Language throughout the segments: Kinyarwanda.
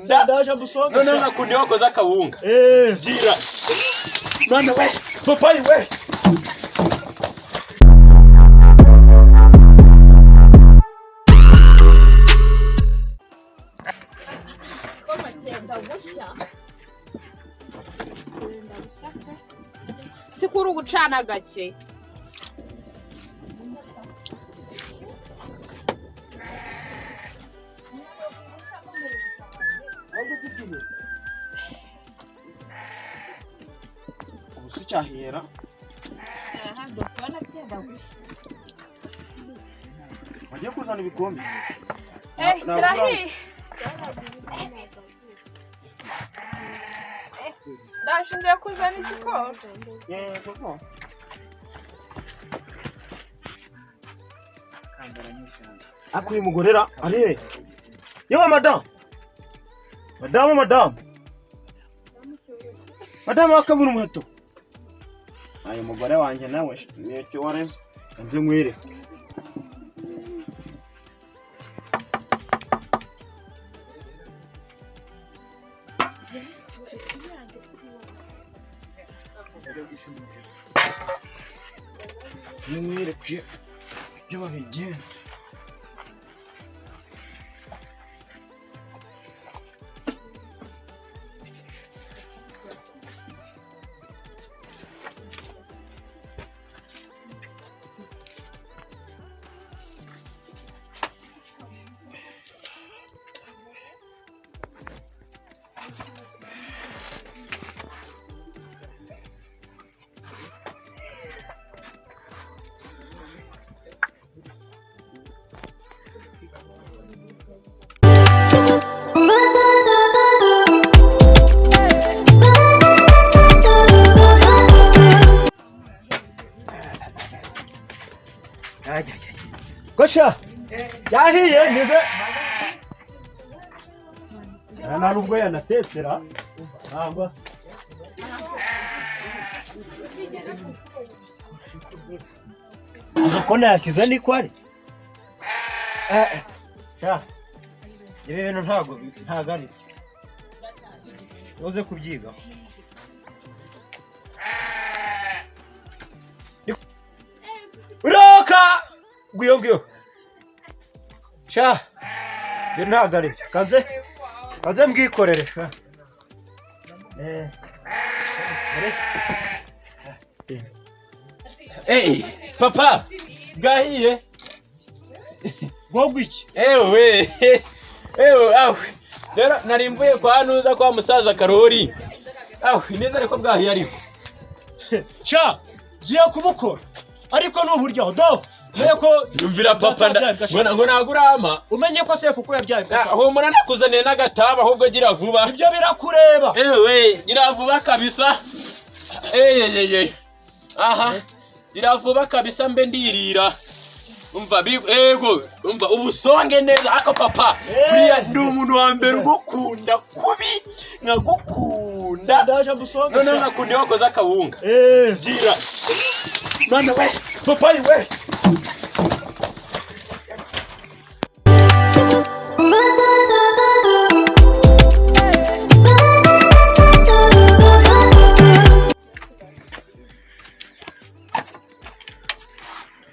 ndaje mbusonga noneho nakundi wakoze akabunga gira mwana we papa we sikuru gucana gake ubusu cyahera wagiye kuzana ibikombe kirahi ndashingiye kuzana ikikoro yego akuye mugorera ari yewe madam akabura umuheto ayo mugore wanjye nawe nicyo wareze nze nkwire nkwire ibyo babigenza Gosha yahiye nize nta nubwo yanatetera ntabwo agakona yashyize niko ari ibi bintu ntabwo ari uze kubyiga uroka gwiyo sha ntabwo ari kaze mbwikorere sha papa gahiye gogwiki ewe awe rero narimbuye kwa nuza kwa musaza Karori awe neza ariko bwahiye ariko sha giye kubukora ariko n'uburyo do Meko yumvira papa ngo nagurama umenye ko sefu ko yabyaye aho mura nakuzaniye n'agataba ahubwo gira vuba ibyo birakureba ewe gira vuba kabisa aha gira vuba kabisa mbe ndirira umva umva ubusonge neza aka papa buriya ndi umuntu wa mbere ugukunda kubi nkagukunda ndaje mbusonge none nakundi wakoze akabunga gira mwana we papa we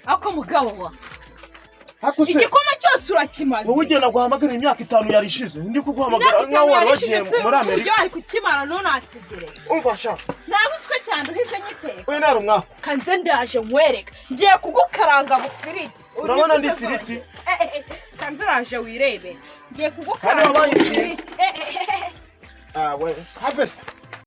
ako mugabo wa hakuse igikoma cyose urakimaze wowe ugenda guhamagara imyaka 5 yarishize ndi kuguhamagara nkaho wari wagiye muri Amerika ari kukimara none akigere umva sha nabuswe cyane uhije nyiteka we nari umwaka kanze ndaje nkwereka ngiye kugukaranga bufiriti urabona ndi firiti kanze raje wirebe ngiye kugukaranga kandi wabaye we harvest